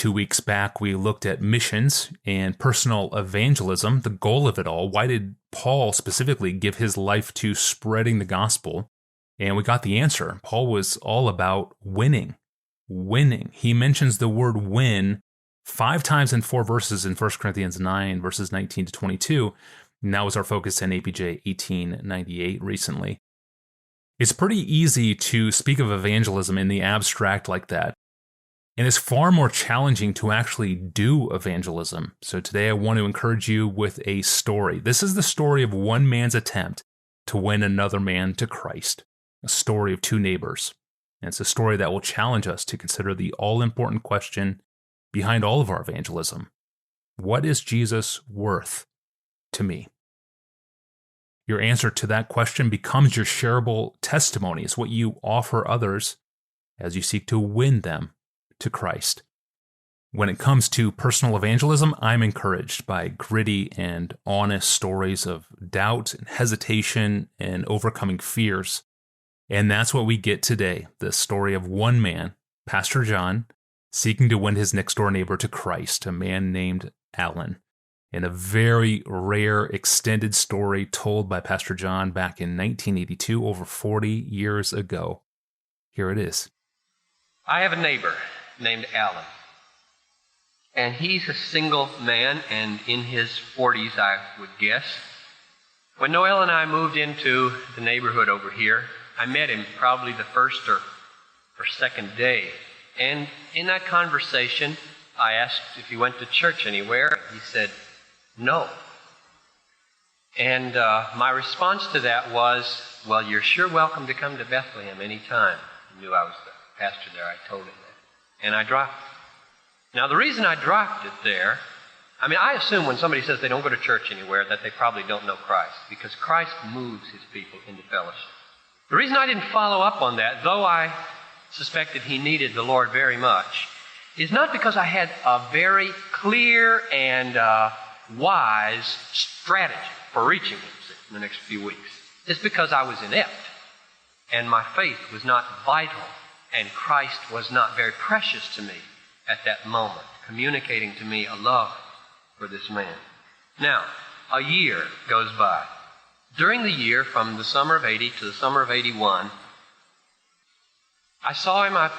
2 weeks back, we looked at missions and personal evangelism, the goal of it all. Why did Paul specifically give his life to spreading the gospel? And we got the answer. Paul was all about winning. Winning. He mentions the word win 5 times in 4 verses in 1 Corinthians 9, verses 19 to 22. And that was our focus in APJ 1898 recently. It's pretty easy to speak of evangelism in the abstract like that. And it's far more challenging to actually do evangelism. So today I want to encourage you with a story. This is the story of one man's attempt to win another man to Christ. A story of 2 neighbors. And it's a story that will challenge us to consider the all-important question behind all of our evangelism. What is Jesus worth to me? Your answer to that question becomes your shareable testimony. It's what you offer others as you seek to win them to Christ. When it comes to personal evangelism, I'm encouraged by gritty and honest stories of doubt and hesitation and overcoming fears. And that's what we get today, the story of one man, Pastor John, seeking to win his next-door neighbor to Christ, a man named Alan, in a very rare extended story told by Pastor John back in 1982, over 40 years ago. Here it is. I have a neighbor named Alan, and he's a single man and in his 40s, I would guess. When Noel and I moved into the neighborhood over here, I met him probably the first or second day. And in that conversation, I asked if he went to church anywhere. He said, no. And my response to that was, well, you're sure welcome to come to Bethlehem anytime. He knew I was the pastor there. I told him that. And I dropped it. Now, the reason I dropped it there, I assume when somebody says they don't go to church anywhere that they probably don't know Christ, because Christ moves his people into fellowship. The reason I didn't follow up on that, though I suspected he needed the Lord very much, is not because I had a very clear and wise strategy for reaching him in the next few weeks. It's because I was inept, and my faith was not vital, and Christ was not very precious to me at that moment, communicating to me a love for this man. Now, a year goes by. During the year, from the summer of 80 to the summer of 81, I saw him, I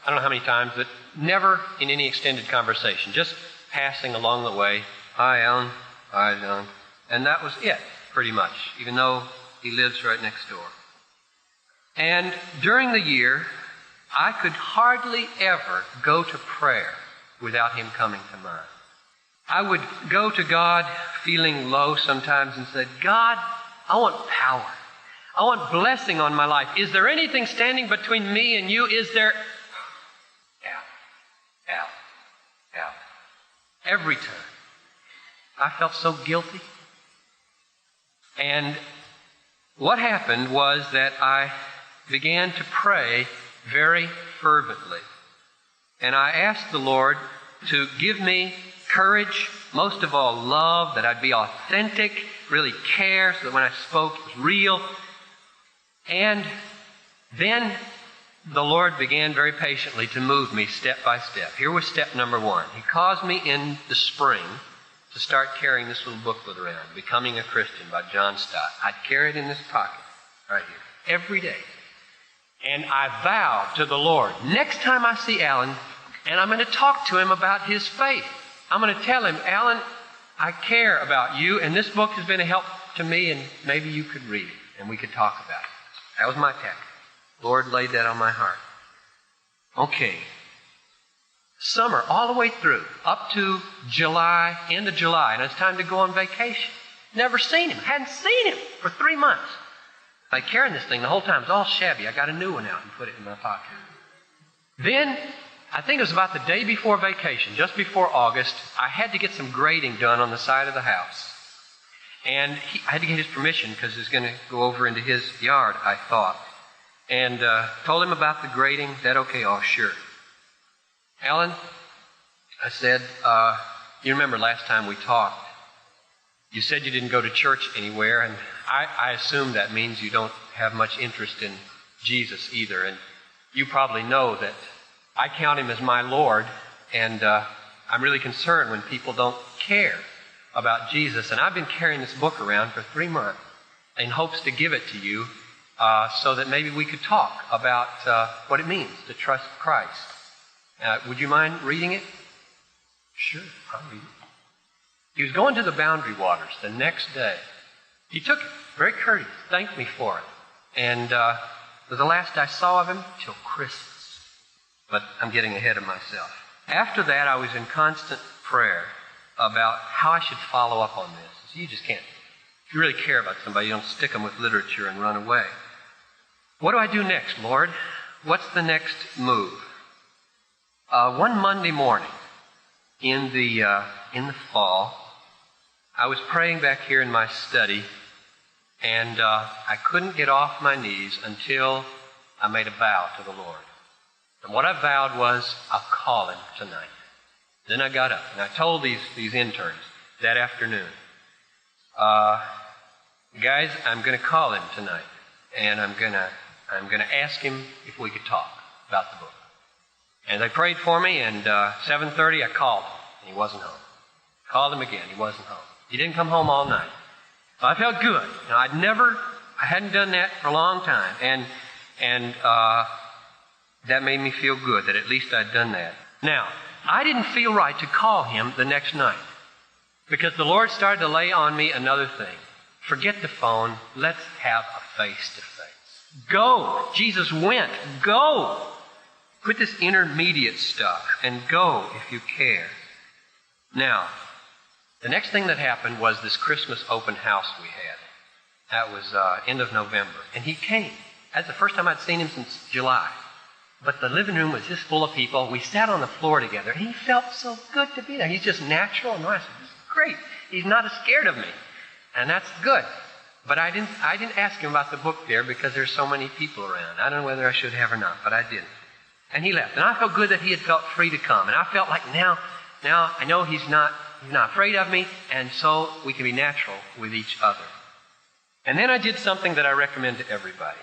don't know how many times, but never in any extended conversation, just passing along the way. Hi, Alan. Hi, John. And that was it, pretty much, even though he lives right next door. And during the year, I could hardly ever go to prayer without him coming to mind. I would go to God feeling low sometimes and say, God, I want power. I want blessing on my life. Is there anything standing between me and you? Is there... Al. Every time. I felt so guilty. And what happened was that I began to pray very fervently. And I asked the Lord to give me courage, most of all love, that I'd be authentic, really care, so that when I spoke it was real. And then the Lord began very patiently to move me step by step. Here was step number 1. He caused me in the spring to start carrying this little booklet around, Becoming a Christian by John Stott. I'd carry it in this pocket right here every day. And I vowed to the Lord, next time I see Alan, and I'm going to talk to him about his faith. I'm going to tell him, Alan, I care about you, and this book has been a help to me, and maybe you could read it, and we could talk about it. That was my tactic. Lord laid that on my heart. Okay. Summer, all the way through, up to July, end of July, and it's time to go on vacation. Never seen him. Hadn't seen him for 3 months. I carrying this thing the whole time. It's all shabby. I got a new one out and put it in my pocket. Then, I think it was about the day before vacation, just before August, I had to get some grading done on the side of the house. And I had to get his permission because it was going to go over into his yard, I thought. And told him about the grading. That okay? Oh, sure. Alan, I said, you remember last time we talked, you said you didn't go to church anywhere, and I assume that means you don't have much interest in Jesus either. And you probably know that I count him as my Lord, And I'm really concerned when people don't care about Jesus. And I've been carrying this book around for 3 months in hopes to give it to you so that maybe we could talk about what it means to trust Christ. Would you mind reading it? Sure, I'll read it. He was going to the Boundary Waters the next day. He took it, very courteous, thanked me for it. And it was the last I saw of him till Christmas. But I'm getting ahead of myself. After that, I was in constant prayer about how I should follow up on this. So you just can't. If you really care about somebody, you don't stick them with literature and run away. What do I do next, Lord? What's the next move? One Monday morning in the fall, I was praying back here in my study, and I couldn't get off my knees until I made a vow to the Lord. And what I vowed was, I'll call him tonight. Then I got up, and I told these interns that afternoon, guys, I'm going to call him tonight, and I'm going to ask him if we could talk about the book. And they prayed for me, and 7:30 I called him, and he wasn't home. Called him again, he wasn't home. He didn't come home all night. So I felt good. You know, I hadn't done that for a long time, and that made me feel good that at least I'd done that. Now, I didn't feel right to call him the next night because the Lord started to lay on me another thing. Forget the phone. Let's have a face-to-face. Go. Jesus went. Go. Quit this intermediate stuff and go if you care. Now, the next thing that happened was this Christmas open house we had. That was end of November. And he came. That's the first time I'd seen him since July. But the living room was just full of people. We sat on the floor together. He felt so good to be there. He's just natural and nice. This is great. He's not scared of me. And that's good. But I didn't ask him about the book there because there's so many people around. I don't know whether I should have or not, but I didn't. And he left. And I felt good that he had felt free to come. And I felt like now I know he's not afraid of me, and so we can be natural with each other. And then I did something that I recommend to everybody.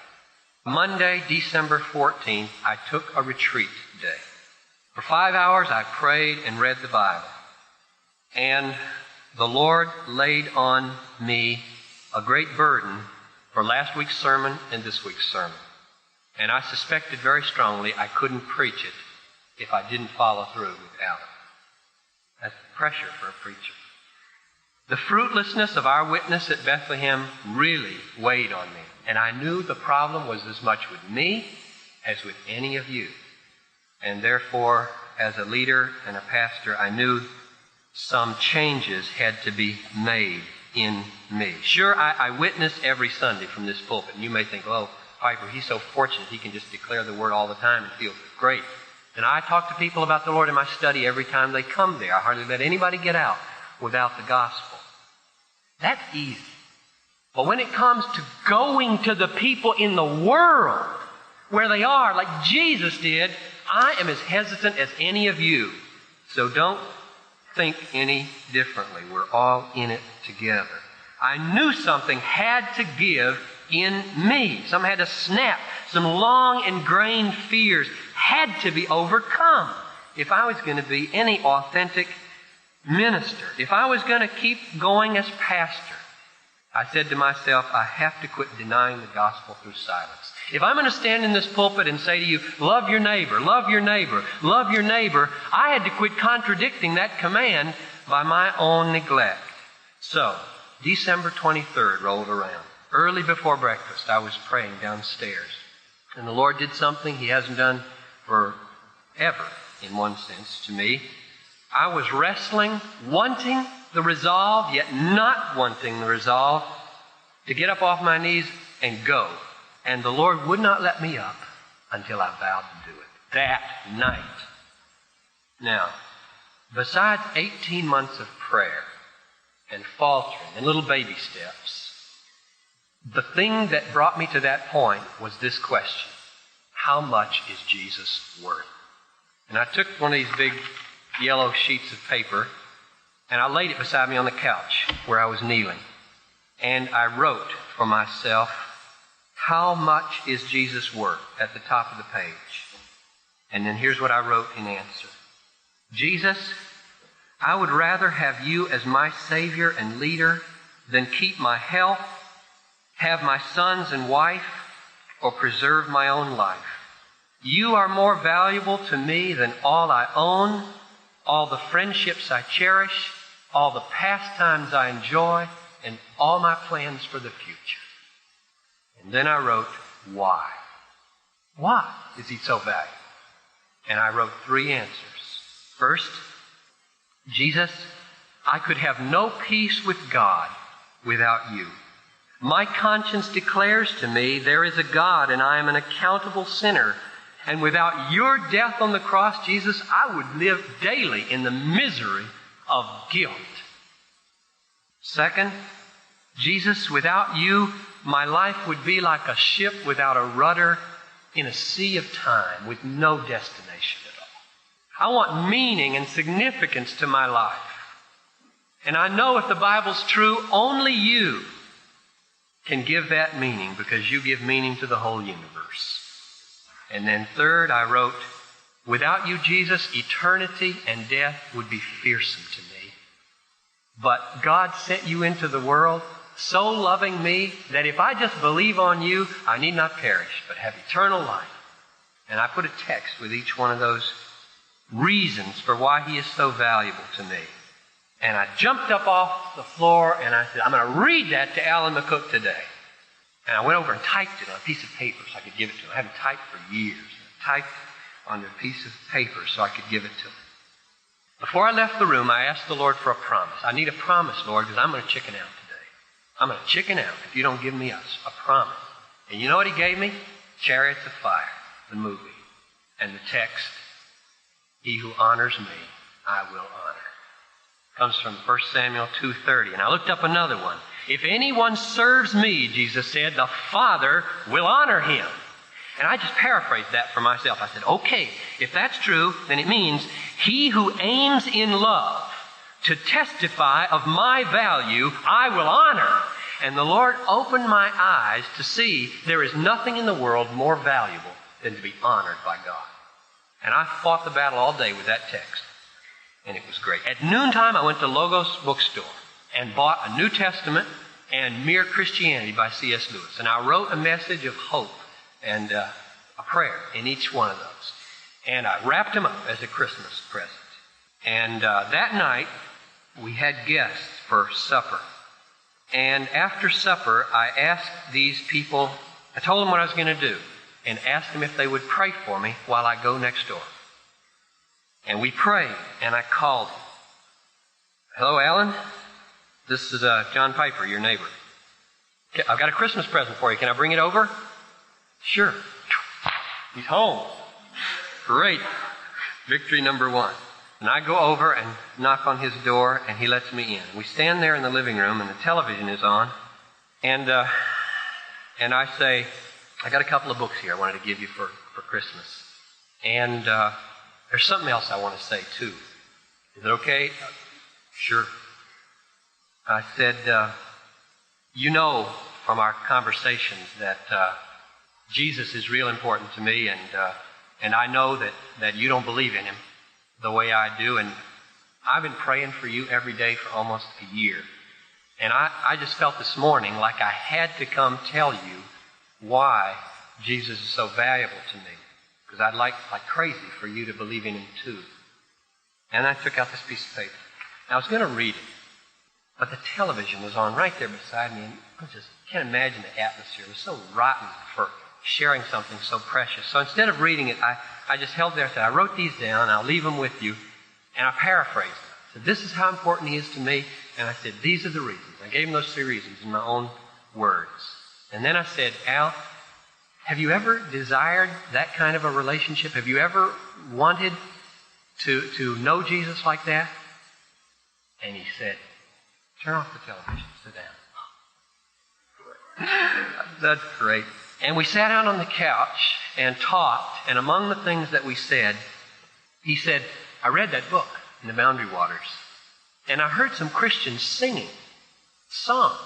Monday, December 14th, I took a retreat day. For 5 hours, I prayed and read the Bible. And the Lord laid on me a great burden for last week's sermon and this week's sermon. And I suspected very strongly I couldn't preach it if I didn't follow through without it. That's pressure for a preacher. The fruitlessness of our witness at Bethlehem really weighed on me. And I knew the problem was as much with me as with any of you. And therefore, as a leader and a pastor, I knew some changes had to be made in me. Sure, I witness every Sunday from this pulpit. And you may think, oh, Piper, he's so fortunate he can just declare the word all the time and feel great. And I talk to people about the Lord in my study every time they come there. I hardly let anybody get out without the gospel. That's easy. But when it comes to going to the people in the world where they are, like Jesus did, I am as hesitant as any of you. So don't think any differently. We're all in it together. I knew something had to give in me. Something had to snap. Some long ingrained fears had to be overcome if I was going to be any authentic minister. If I was going to keep going as pastor, I said to myself, I have to quit denying the gospel through silence. If I'm going to stand in this pulpit and say to you, love your neighbor, love your neighbor, love your neighbor, I had to quit contradicting that command by my own neglect. So, December 23rd rolled around. Early before breakfast, I was praying downstairs. And the Lord did something He hasn't done forever, in one sense, to me. I was wrestling, wanting the resolve, yet not wanting the resolve, to get up off my knees and go. And the Lord would not let me up until I vowed to do it. That night. Now, besides 18 months of prayer and faltering and little baby steps, the thing that brought me to that point was this question: how much is Jesus worth? And I took one of these big yellow sheets of paper and I laid it beside me on the couch where I was kneeling. And I wrote for myself, how much is Jesus worth, at the top of the page. And then here's what I wrote in answer. Jesus, I would rather have you as my Savior and leader than keep my health, have my sons and wife, or preserve my own life. You are more valuable to me than all I own, all the friendships I cherish, all the pastimes I enjoy, and all my plans for the future. And then I wrote, why? Why is he so valuable? And I wrote 3 answers. First, Jesus, I could have no peace with God without you. My conscience declares to me there is a God and I am an accountable sinner. And without your death on the cross, Jesus, I would live daily in the misery of guilt. Second, Jesus, without you, my life would be like a ship without a rudder in a sea of time with no destination at all. I want meaning and significance to my life. And I know if the Bible's true, only you can give that meaning because you give meaning to the whole universe. And then third, I wrote, without you, Jesus, eternity and death would be fearsome to me. But God sent you into the world so loving me that if I just believe on you, I need not perish, but have eternal life. And I put a text with each one of those reasons for why he is so valuable to me. And I jumped up off the floor and I said, I'm going to read that to Alan McCook today. And I went over and typed it on a piece of paper so I could give it to him. I haven't typed for years. I typed on a piece of paper so I could give it to him. Before I left the room, I asked the Lord for a promise. I need a promise, Lord, because I'm going to chicken out today. I'm going to chicken out if you don't give me a promise. And you know what he gave me? Chariots of Fire, the movie. And the text, he who honors me, I will honor. Comes from 1 Samuel 2:30. And I looked up another one. If anyone serves me, Jesus said, the Father will honor him. And I just paraphrased that for myself. I said, okay, if that's true, then it means he who aims in love to testify of my value, I will honor. And the Lord opened my eyes to see there is nothing in the world more valuable than to be honored by God. And I fought the battle all day with that text. And it was great. At noontime, I went to Logos bookstore and bought a New Testament and Mere Christianity by C.S. Lewis. And I wrote a message of hope and a prayer in each one of those. And I wrapped them up as a Christmas present. And that night, we had guests for supper. And after supper, I asked these people, I told them what I was going to do, and asked them if they would pray for me while I go next door. And we prayed, and I called him. Hello, Alan. This is John Piper, your neighbor. I've got a Christmas present for you. Can I bring it over? Sure. He's home. Great. Victory number 1. And I go over and knock on his door, and he lets me in. We stand there in the living room, and the television is on. And I say, I got a couple of books here I wanted to give you for Christmas. And there's something else I want to say, too. Is it okay? Sure. I said, you know from our conversations that Jesus is real important to me, and I know that you don't believe in him the way I do, and I've been praying for you every day for almost a year. And I just felt this morning like I had to come tell you why Jesus is so valuable to me. Because I'd like crazy for you to believe in him too. And I took out this piece of paper. I was going to read it. But the television was on right there beside me. And I just can't imagine the atmosphere. It was so rotten for sharing something so precious. So instead of reading it, I just held there and said, I wrote these down. I'll leave them with you. And I paraphrased them. I said, this is how important he is to me. And I said, these are the reasons. I gave him those 3 reasons in my own words. And then I said, Al, have you ever desired that kind of a relationship? Have you ever wanted to know Jesus like that? And he said, turn off the television, sit down. That's great. And we sat down on the couch and talked, and among the things that we said, he said, I read that book, In the Boundary Waters, and I heard some Christians singing a song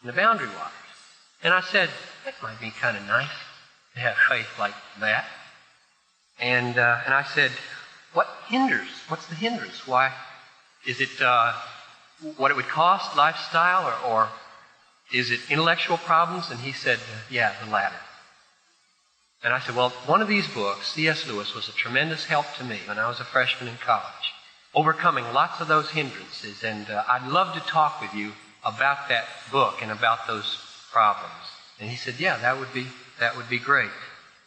in the Boundary Waters. And I said, that might be kind of nice to have faith like that. And I said, What hinders? What's the hindrance? Why? Is it what it would cost, lifestyle, or is it intellectual problems? And he said, yeah, the latter. And I said, well, one of these books, C.S. Lewis, was a tremendous help to me when I was a freshman in college, overcoming lots of those hindrances. And I'd love to talk with you about that book and about those problems. And he said, yeah, that would be great.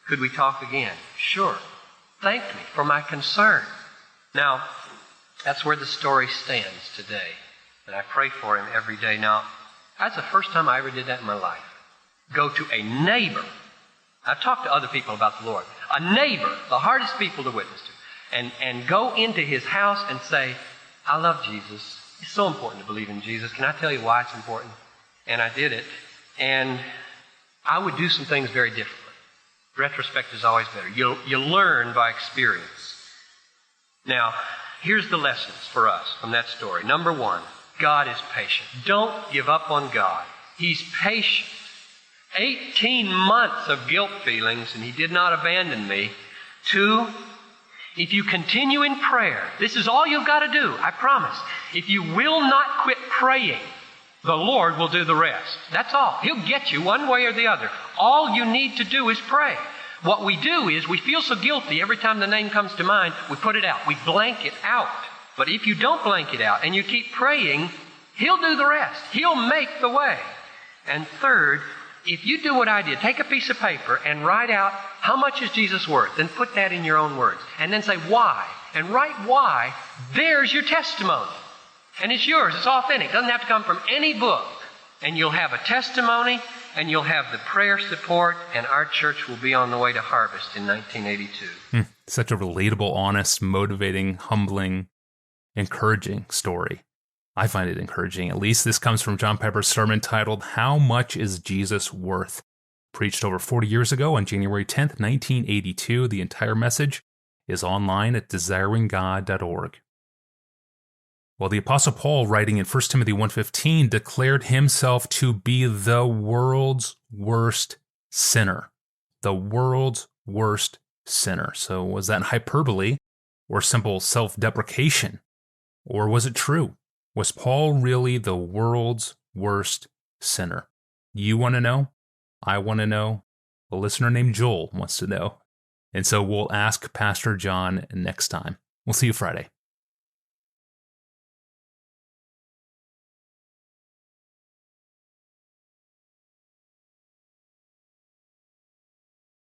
Could we talk again? Sure. Thanked me for my concern. Now, that's where the story stands today. And I pray for him every day. Now, that's the first time I ever did that in my life. Go to a neighbor. I've talked to other people about the Lord. A neighbor, the hardest people to witness to. And go into his house and say, I love Jesus. It's so important to believe in Jesus. Can I tell you why it's important? And I did it. And I would do some things very differently. Retrospect is always better. You learn by experience. Now, here's the lessons for us from that story. Number one, God is patient. Don't give up on God. He's patient. 18 months of guilt feelings, and he did not abandon me. 2, if you continue in prayer, this is all you've got to do, I promise. If you will not quit praying, the Lord will do the rest. That's all. He'll get you one way or the other. All you need to do is pray. What we do is we feel so guilty every time the name comes to mind, we put it out. We blank it out. But if you don't blank it out and you keep praying, He'll do the rest. He'll make the way. And third, if you do what I did, take a piece of paper and write out how much is Jesus worth, then put that in your own words. And then say why. And write why. There's your testimony. And it's yours. It's authentic. It doesn't have to come from any book. And you'll have a testimony, and you'll have the prayer support, and our church will be on the way to harvest in 1982. Such a relatable, honest, motivating, humbling, encouraging story. I find it encouraging. At least this comes from John Piper's sermon titled, How Much is Jesus Worth? Preached over 40 years ago on January 10th, 1982. The entire message is online at desiringgod.org. Well, the Apostle Paul, writing in 1 Timothy 1:15, declared himself to be the world's worst sinner. The world's worst sinner. So was that hyperbole or simple self-deprecation? Or was it true? Was Paul really the world's worst sinner? You want to know? I want to know. A listener named Joel wants to know. And so we'll ask Pastor John next time. We'll see you Friday.